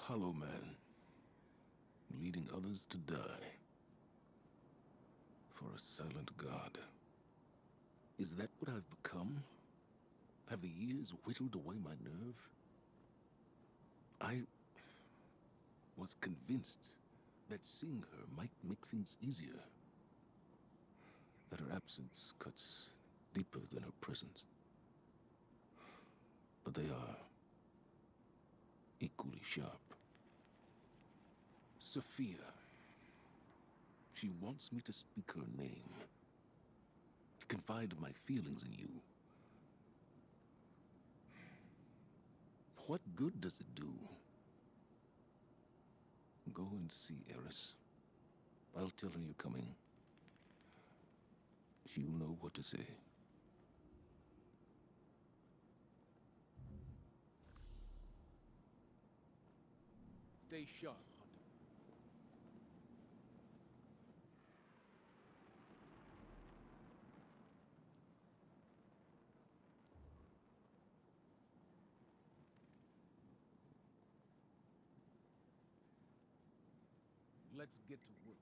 hollow man, leading others to die. For a silent god. Is that what I've become? Have the years whittled away my nerve? I was convinced that seeing her might make things easier. That her absence cuts deeper than her presence. But they are equally sharp. Safiyah. She wants me to speak her name. To confide my feelings in you. What good does it do? Go and see Eris. I'll tell her you're coming. She'll know what to say. Stay sharp, Hunter. Let's get to work.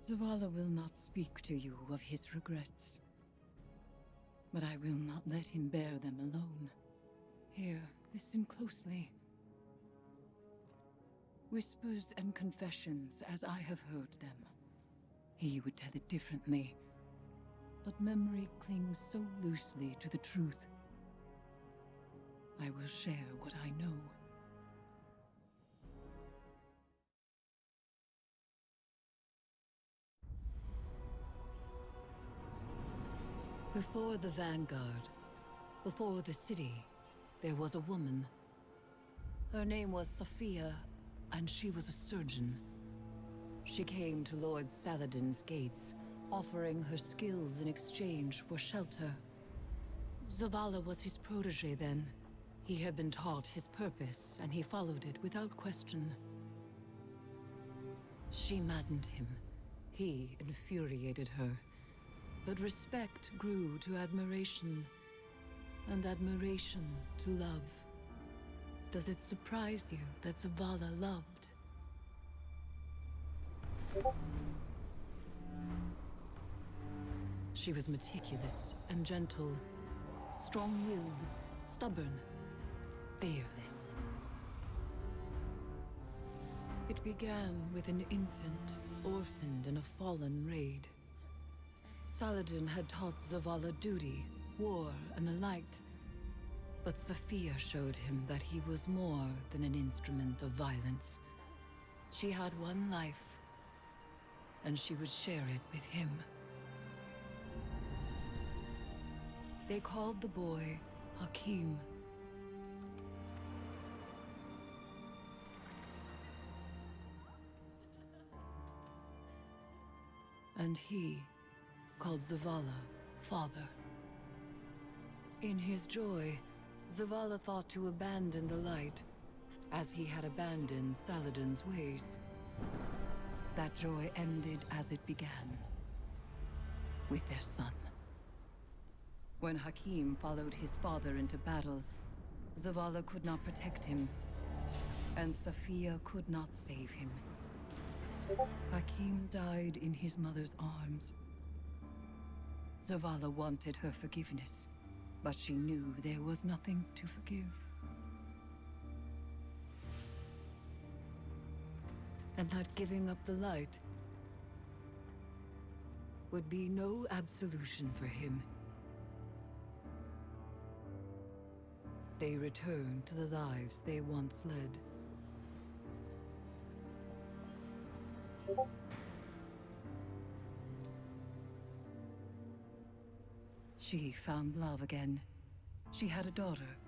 Zavala will not speak to you of his regrets. But I will not let him bear them alone. Here, listen closely. Whispers and confessions as I have heard them. He would tell it differently. But memory clings so loosely to the truth. I will share what I know. Before the Vanguard, before the city, there was a woman. Her name was Safiyah, and she was a surgeon. She came to Lord Saladin's gates, offering her skills in exchange for shelter. Zavala was his protege then. He had been taught his purpose, and he followed it without question. She maddened him. He infuriated her. But respect grew to admiration, and admiration to love. Does it surprise you that Zavala loved? She was meticulous and gentle, strong-willed, stubborn, fearless. It began with an infant, orphaned in a fallen raid. Saladin had taught Zavala duty, war, and the light. But Safiyah showed him that he was more than an instrument of violence. She had one life, and she would share it with him. They called the boy Hakim. And he called Zavala father. In his joy, Zavala thought to abandon the light, as he had abandoned Saladin's ways. That joy ended as it began, with their son. When Hakim followed his father into battle, Zavala could not protect him, and Safiyah could not save him. Hakim died in his mother's arms. Zavala wanted her forgiveness, But she knew there was nothing to forgive. And that giving up the light would be no absolution for him. They returned to the lives they once led. She found love again. She had a daughter.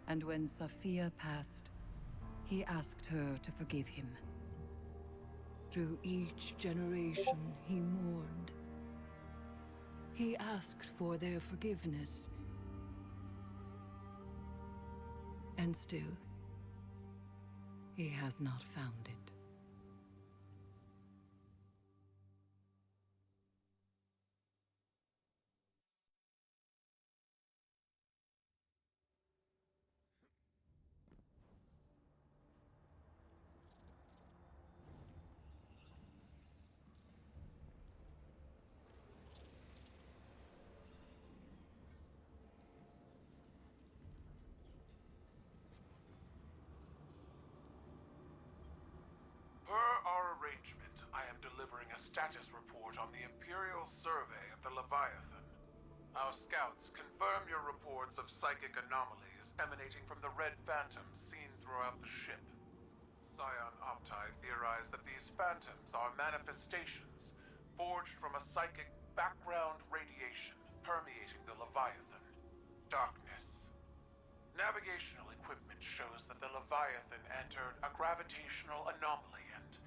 And when Safiyah passed, he asked her to forgive him. Through each generation, he mourned. He asked for their forgiveness. And still, he has not found it. Per our arrangement, I am delivering a status report on the Imperial survey of the Leviathan. Our scouts confirm your reports of psychic anomalies emanating from the red phantoms seen throughout the ship. Scion Opti theorize that these phantoms are manifestations forged from a psychic background radiation permeating the Leviathan. Darkness. Navigational equipment shows that the Leviathan entered a gravitational anomaly and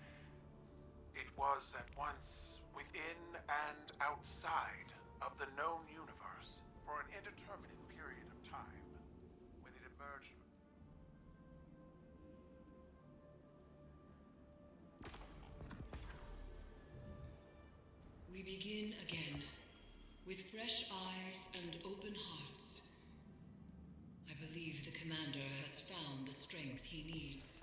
it was at once within and outside of the known universe for an indeterminate period of time when it emerged. We begin again, with fresh eyes and open hearts. I believe the Commander has found the strength he needs.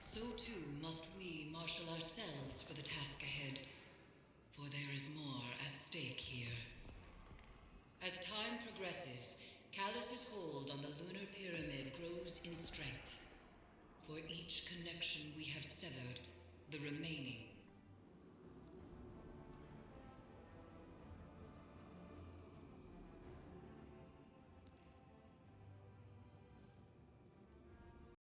So too must we marshal ourselves for the task ahead, for there is more at stake here. As time progresses, Callus's hold on the lunar pyramid grows in strength. For each connection we have severed, the remaining